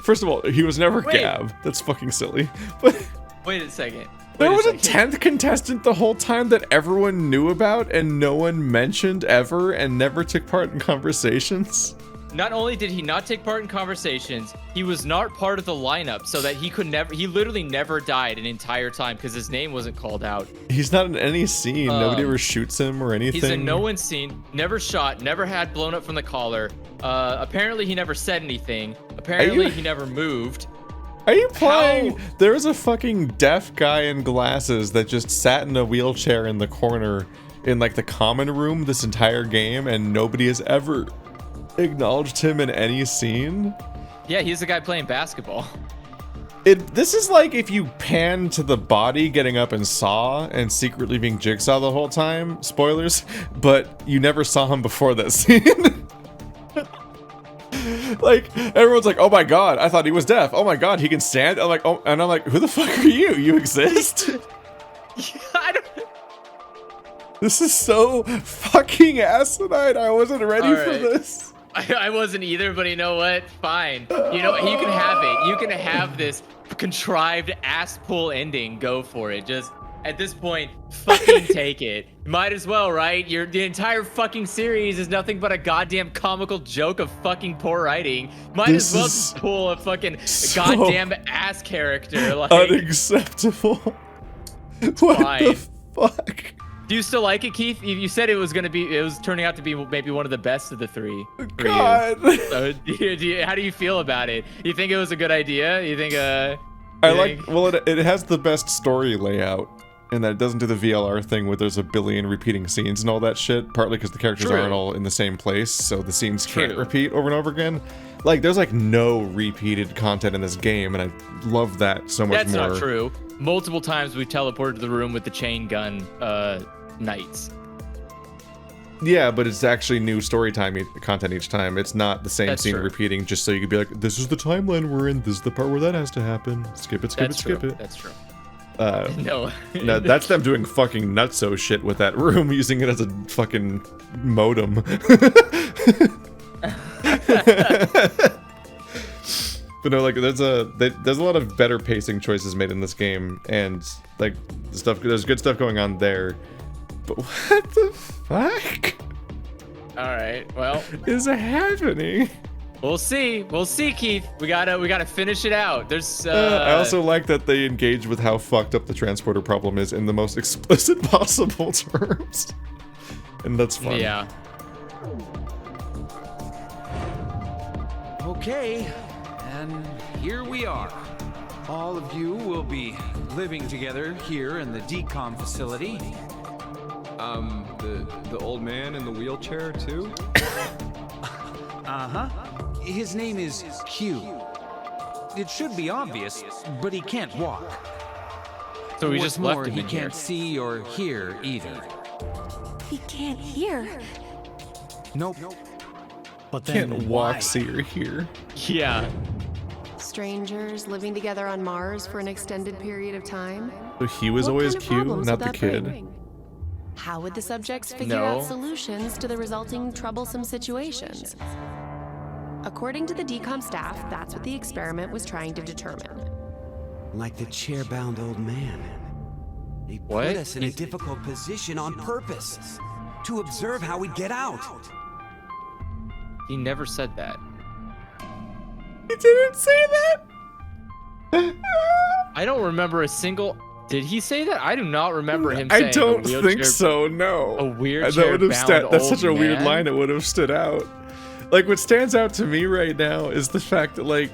First of all, he was never Wait. Gab. That's fucking silly. But Wait a second. there Wait was a second. 10th contestant the whole time that everyone knew about and no one mentioned ever and never took part in conversations. Not only did he not take part in conversations, he was not part of the lineup, so that he could never. He literally never died an entire time because his name wasn't called out. He's not in any scene. Nobody ever shoots him or anything. He's in no one's scene, never shot, never had blown up from the collar. Apparently he never said anything. Apparently he never moved. Are you playing? How? There was a fucking deaf guy in glasses that just sat in a wheelchair in the corner in like the common room this entire game, and nobody has ever acknowledged him in any scene. Yeah, he's the guy playing basketball. This is like if you pan to the body getting up in Saw and secretly being Jigsaw the whole time. Spoilers, but you never saw him before that scene. Like, everyone's like, oh my god, I thought he was deaf. Oh my god, he can stand. I'm like, oh, and I'm like, who the fuck are you? You exist? I don't... This is so fucking asinine. I wasn't ready for this. I wasn't either, but you know what? Fine. You know, you can have it. You can have this contrived ass pull ending. Go for it. Just at this point, fucking take it. Might as well, right? The entire fucking series is nothing but a goddamn comical joke of fucking poor writing. Might as well just pull a fucking goddamn ass character. Like, unacceptable. What the fuck? Do you still like it, Keith? You said it was turning out to be maybe one of the best of the three. God. So, how do you feel about it? You think it was a good idea? You think, well, it has the best story layout, and that it doesn't do the VLR thing where there's a billion repeating scenes and all that shit, partly because the characters aren't all in the same place, so the scenes can't repeat over and over again. Like, there's like no repeated content in this game, and I love that so much more. That's not true. Multiple times we teleported to the room with the chain gun knights. Yeah, but it's actually new story time content each time. It's not the same scene repeating just so you could be like, this is the timeline we're in, this is the part where that has to happen. Skip it, skip it, skip it. That's true. No, that's them doing fucking nutso shit with that room, using it as a fucking modem. But no, like there's a lot of better pacing choices made in this game, and like there's good stuff going on there. But what the fuck? All right, well, is happening? We'll see, Keith. We gotta finish it out. There's. I also like that they engage with how fucked up the transporter problem is in the most explicit possible terms, and that's fun. Yeah. Okay. And here we are. All of you will be living together here in the decom facility. The old man in the wheelchair too? Uh-huh. His name is Q. It should be obvious, but he can't walk. So we just left him he in can't here. see or hear either. He can't hear. Nope. But then Can't walk, see, or hear. Yeah. Strangers living together on Mars for an extended period of time? So he was always Q, not the kid. How would the subjects figure out solutions to the resulting troublesome situations? According to the decom staff, that's what the experiment was trying to determine. Like the chair-bound old man. They put us in a difficult position on purpose, to observe how we'd get out. He never said that. He didn't say that? I don't remember a single... Did he say that? I do not remember him saying I don't think so, no. A wheelchair That's such a weird line, it would have stood out. Like, what stands out to me right now is the fact that, like...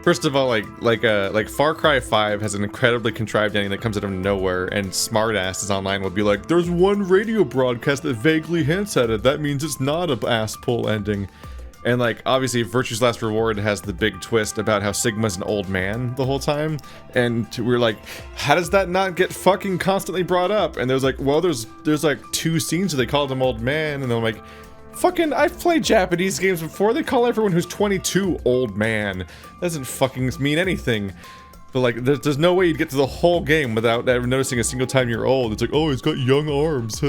First of all, like Far Cry 5 has an incredibly contrived ending that comes out of nowhere, and smartasses online will be like, there's one radio broadcast that vaguely hints at it, that means it's not a ass pull ending. And like, obviously, Virtue's Last Reward has the big twist about how Sigma's an old man the whole time, and we're like, how does that not get fucking constantly brought up? And there's like, well, there's like 2 scenes where they called him old man, and I'm like, fucking, I've played Japanese games before, they call everyone who's 22 old man. That doesn't fucking mean anything. But like, there's no way you'd get to the whole game without ever noticing a single time you're old. It's like, oh, he's got young arms,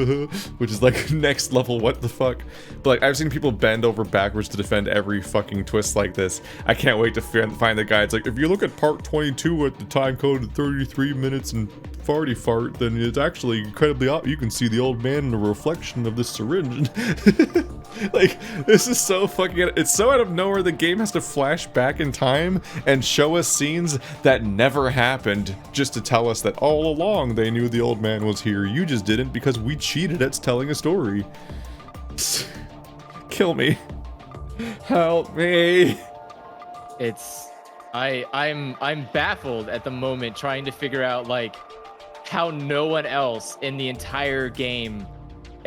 which is like next level, what the fuck. But like, I've seen people bend over backwards to defend every fucking twist like this. I can't wait to find the guy. It's like, if you look at part 22 at the time code of 33 minutes and farty fart, then it's actually incredibly you can see the old man in the reflection of this syringe. Like, this is so fucking, it's so out of nowhere the game has to flash back in time and show us scenes that never happened just to tell us that all along they knew the old man was here. You just didn't because we cheated at telling a story. Kill me. Help me. I'm baffled at the moment trying to figure out like how no one else in the entire game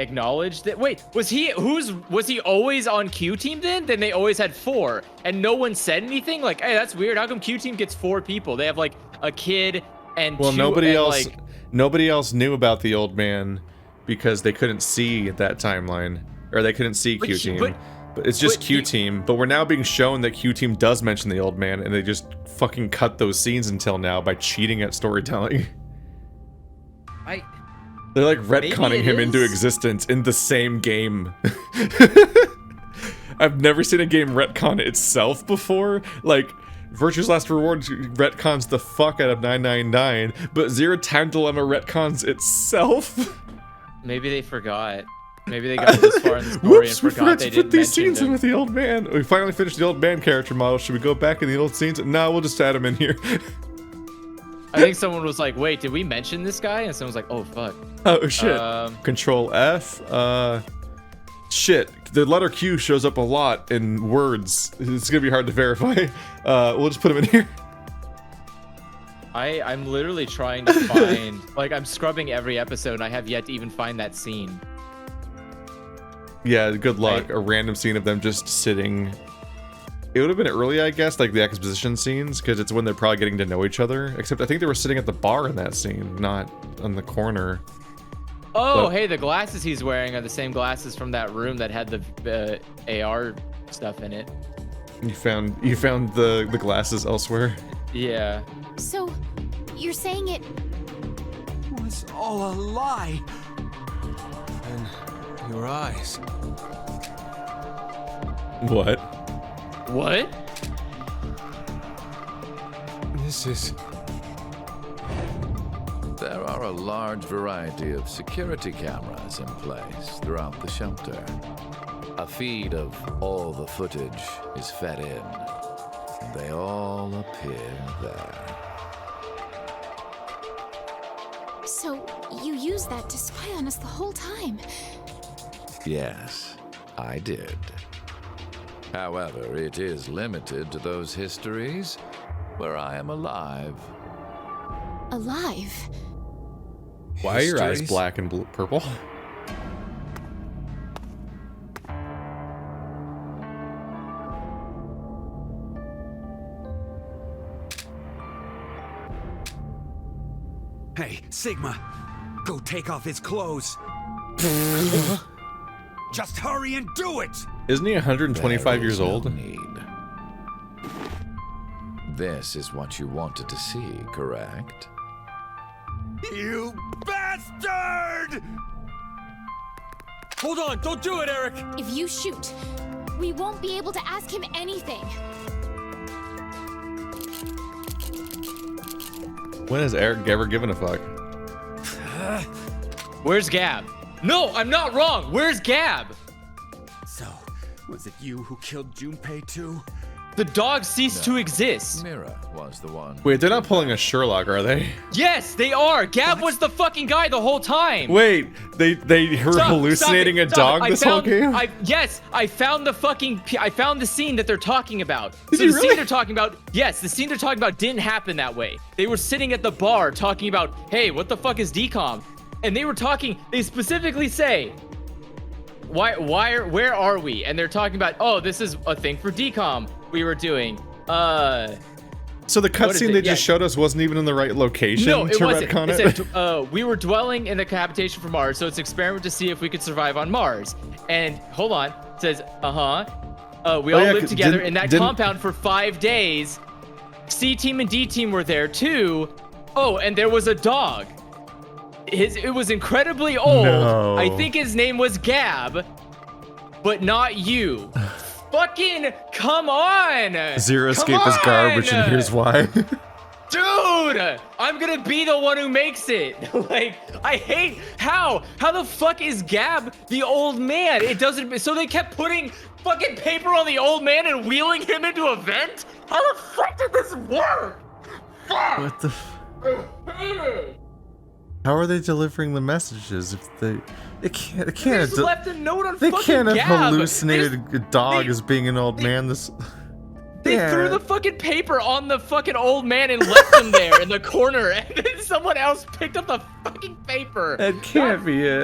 acknowledged it. Wait, was he always on Q team then? Then they always had 4 and no one said anything? Like, hey, that's weird. How come Q team gets 4 people? They have like a kid and well, 2 nobody and, else like, nobody else knew about the old man because they couldn't see that timeline, or they couldn't see Q team. But it's just Q team. But we're now being shown that Q team does mention the old man, and they just fucking cut those scenes until now by cheating at storytelling. They're like retconning him into existence in the same game. I've never seen a game retcon itself before. Like, Virtue's Last Reward retcons the fuck out of 999, but Zero Time Dilemma retcons itself. Maybe they forgot. Maybe they got this far in the story and forgot they didn't put these mention scenes in with the old man. We finally finished the old man character model. Should we go back in the old scenes? No, we'll just add him in here. I think someone was like, wait, did we mention this guy? And someone's like, oh, fuck. Oh, shit. Control F. Shit. The letter Q shows up a lot in words. It's gonna be hard to verify. We'll just put him in here. I'm literally trying to find... like, I'm scrubbing every episode, and I have yet to even find that scene. Yeah, good luck. A random scene of them just sitting... It would have been early, I guess, like the exposition scenes, because it's when they're probably getting to know each other. Except I think they were sitting at the bar in that scene, not on the corner. Oh, hey, the glasses he's wearing are the same glasses from that room that had the AR stuff in it. You found the glasses elsewhere? Yeah. So, you're saying it was all a lie? And your eyes. What? What? This is... There are a large variety of security cameras in place throughout the shelter. A feed of all the footage is fed in. They all appear there. So, you used that to spy on us the whole time? Yes, I did. However, it is limited to those histories where I am alive. Alive? Why are your eyes black and purple? Hey, Sigma, go take off his clothes. Just hurry and do it! Isn't he 125 years old? Need. This is what you wanted to see, correct? You bastard! Hold on, don't do it, Eric! If you shoot, we won't be able to ask him anything. When has Eric ever given a fuck? Where's Gab? No, I'm not wrong. Where's Gab? So, was it you who killed Junpei too? The dog ceased to exist. Mira was the one. Wait, they're not pulling a Sherlock, are they? Yes, they are. Gab was the fucking guy the whole time. Wait, they were hallucinating a dog this whole game? Yes, I found the scene that they're talking about. Did so you the really? scene they're talking about, yes, the scene they're talking about didn't happen that way. They were sitting at the bar talking about, hey, what the fuck is decom? And they were talking, they specifically say, where are we? And they're talking about, oh, this is a thing for decom we were doing. So the cutscene they just showed us wasn't even in the right location no, it to wasn't. retcon It it? said, we were dwelling in the habitation for Mars, so it's an experiment to see if we could survive on Mars. And hold on, it says, we all lived together in that compound for 5 days. C team and D team were there too. Oh, and there was a dog. It was incredibly old. No. I think his name was Gab, but not you. Fucking come on! Zero Escape is garbage, and here's why. Dude, I'm gonna be the one who makes it. Like, I hate how the fuck is Gab the old man? It doesn't. So they kept putting fucking paper on the old man and wheeling him into a vent. How the fuck did this work? Fuck. What the? I hate it. How are they delivering the messages if they can't? They just left a note on They fucking can't have Gab. hallucinated a dog as being an old man. They threw the fucking paper on the fucking old man and left him there in the corner, and then someone else picked up the fucking paper. That can't be it.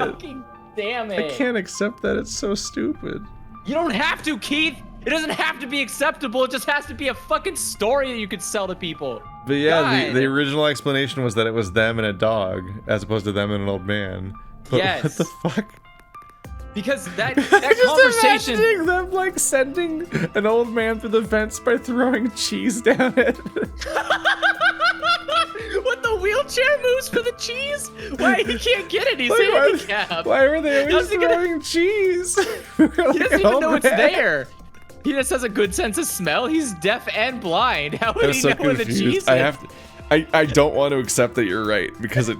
damn it. I can't accept that. It's so stupid. You don't have to, Keith. It doesn't have to be acceptable. It just has to be a fucking story that you could sell to people. But yeah, God. the original explanation was that it was them and a dog, as opposed to them and an old man. But Yes. what the fuck? Because that Just conversation. imagining them like sending an old man through the vents by throwing cheese down it. What, the wheelchair moves for the cheese? Why, he can't get it, he's Like, handicapped. why were they always How's he gonna- throwing cheese? He doesn't even "Oh, know it's man." there. He just has a good sense of smell. He's deaf and blind. How would I'm he so know where the confused. cheese is? I have to. I don't want to accept that you're right because it,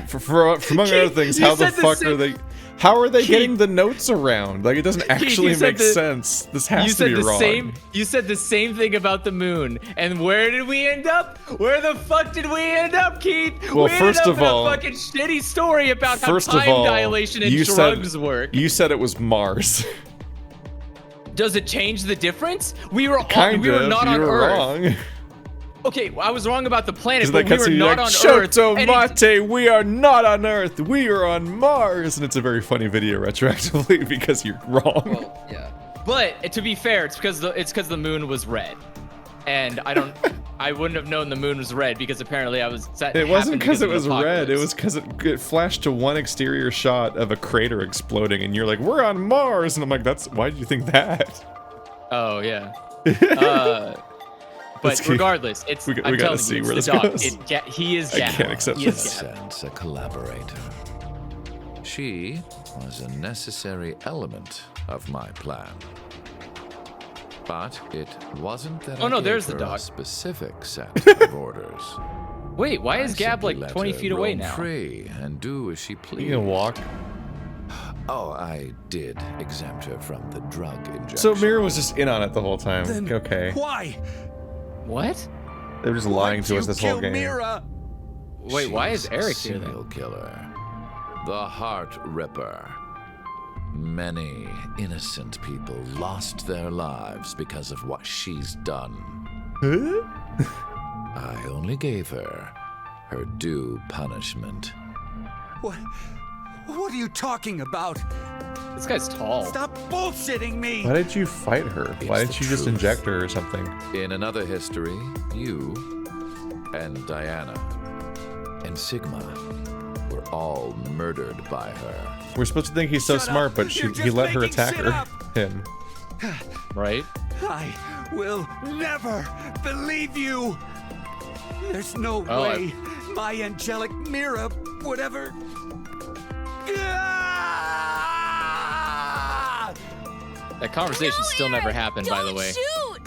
for among other things, you how the said the fuck same- are they? How are they Keith- getting the notes around? Like it doesn't Keith, actually you said make the- sense. This You has to said be the wrong. same. You said the same thing about the moon. And where did we end up? Where the fuck did we end up, Keith? Well, we ended first up of all- in a fucking shitty story about how First of time all, dilation and you drugs said, work. You said it was Mars. Does it change the difference? We were Kind we were of. not You on were Earth. wrong. Okay, I was wrong about the planet, Because but they we were you not like, on Earth. Shoto and it- Mate, we are not on Earth. We are on Mars, and it's a very funny video retroactively because you're wrong. Well, yeah. But to be fair, it's because the moon was red, and I wouldn't have known the moon was red because apparently I was set. It wasn't because it of was an red. It apocalypse. was because it flashed to one exterior shot of a crater exploding, and you're like, "We're on Mars," and I'm like, "That's why did you think that?" Oh yeah. Let's But keep- regardless, it's we I'm gotta telling see you, where it's this the dog. goes. He is I Gavin. can't accept He this. is Gavin. Sense a collaborator. She was a necessary element of my plan. But it wasn't that Oh, no, I gave there's the her dog. a specific set of orders. Wait, why is I Gab simply like let 20 her feet away roam now? free and do as she pleased. You can walk. Oh, I did exempt her from the drug injection. So Mira was just in on it the whole time. Then Okay. why? What? They were just lying to us this whole game. Mira? Wait, why is She's Eric a here then? serial killer, the Heart Ripper. Many innocent people lost their lives because of what she's done. Huh? I only gave her her due punishment. What are you talking about? This guy's tall. Stop bullshitting me! Why did you fight her? Why It's didn't the you just truth. inject her or something? In another history, you and Diana and Sigma were all murdered by her. We're supposed to think he's so Shut up. smart, but You're he just let her making attack shit her. up. Him. Right? I will never believe you! There's no Oh, way my angelic Mira would ever... That conversation still never happened, by the way. Shoot!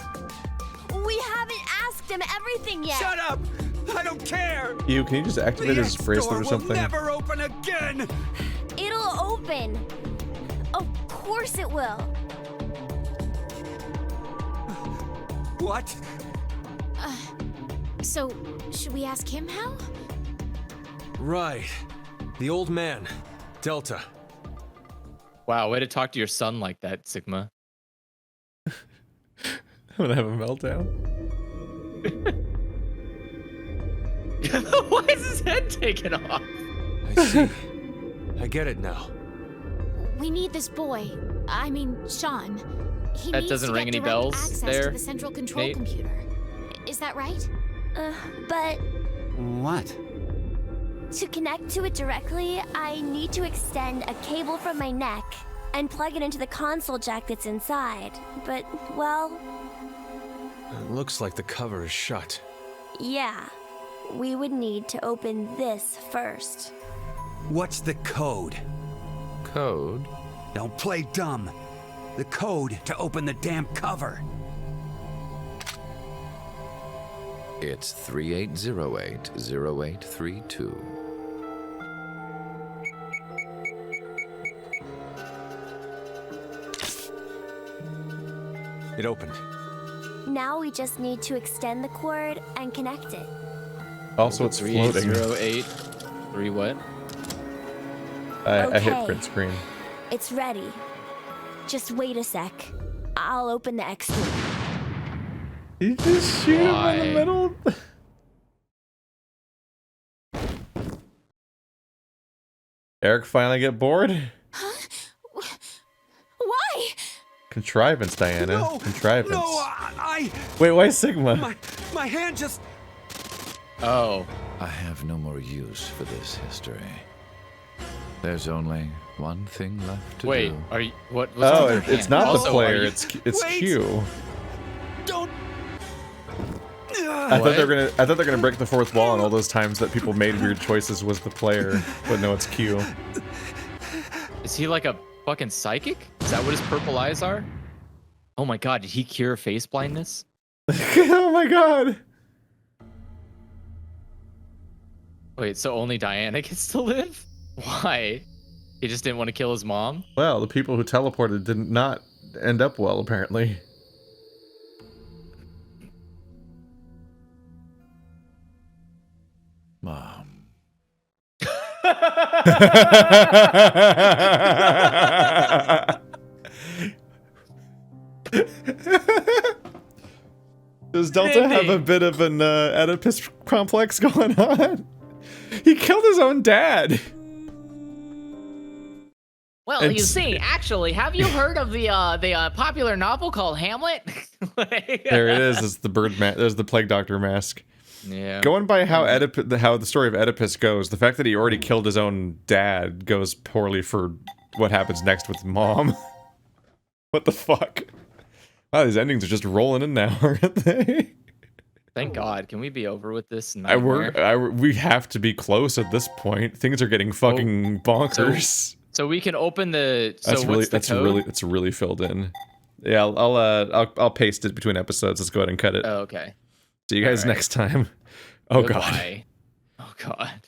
We haven't asked him everything yet. Shut up! I don't care! You, can you just activate The his X bracelet door or will something? never open again! It'll open. Of course it will. What? So, should we ask him how? Right. The old man. Delta. Wow, way to talk to your son like that, Sigma. I'm gonna have a meltdown. Why is his head taken off? I see. I get it now. We need this boy. I mean, Sean. He That needs doesn't to ring get any direct bells access there, to the central control Nate? computer. Is that right? But What? to connect to it directly, I need to extend a cable from my neck and plug it into the console jack that's inside. But, well, It looks like the cover is shut. yeah. We would need to open this first. What's the code? Code? Don't play dumb. The code to open the damn cover. It's 38080832. It opened. Now we just need to extend the cord and connect it. Also, it's floating. 3808. What? I hit Okay. print screen. It's ready. Just wait a sec. I'll open the X door. You just shoot him in Why? the middle. Eric finally get bored? Huh? Contrivance, Diana. No, Contrivance. No, I Wait, why Sigma? my hand just. Oh. I have no more use for this history. There's only one thing left to Wait, do. are you what? Oh, on your it's hand? not Also, the player. are you- It's Wait. Q. Don't. I thought they're gonna break the fourth wall, and all those times that people made weird choices was the player, but no, it's Q. Is he like a fucking psychic? Is that what his purple eyes are? Oh my god, did he cure face blindness? Oh my god. Wait, so only Diana gets to live? Why? He just didn't want to kill his mom? Well, the people who teleported did not end up well, apparently. Mom. Does Delta have a bit of an Oedipus complex going on? He killed his own dad. Well, you see, actually, have you heard of the popular novel called Hamlet? There it is. It's the bird mask. There's the plague doctor mask. Yeah. Going by how how the story of Oedipus goes, the fact that he already killed his own dad goes poorly for what happens next with mom. What the fuck? Wow, these endings are just rolling in now, aren't they? Thank God. Can we be over with this nightmare? We have to be close at this point. Things are getting fucking bonkers. So we can open the. So That's really filled in. Yeah, I'll paste it between episodes. Let's go ahead and cut it. Oh, okay. See you guys next time. Oh god. Oh god.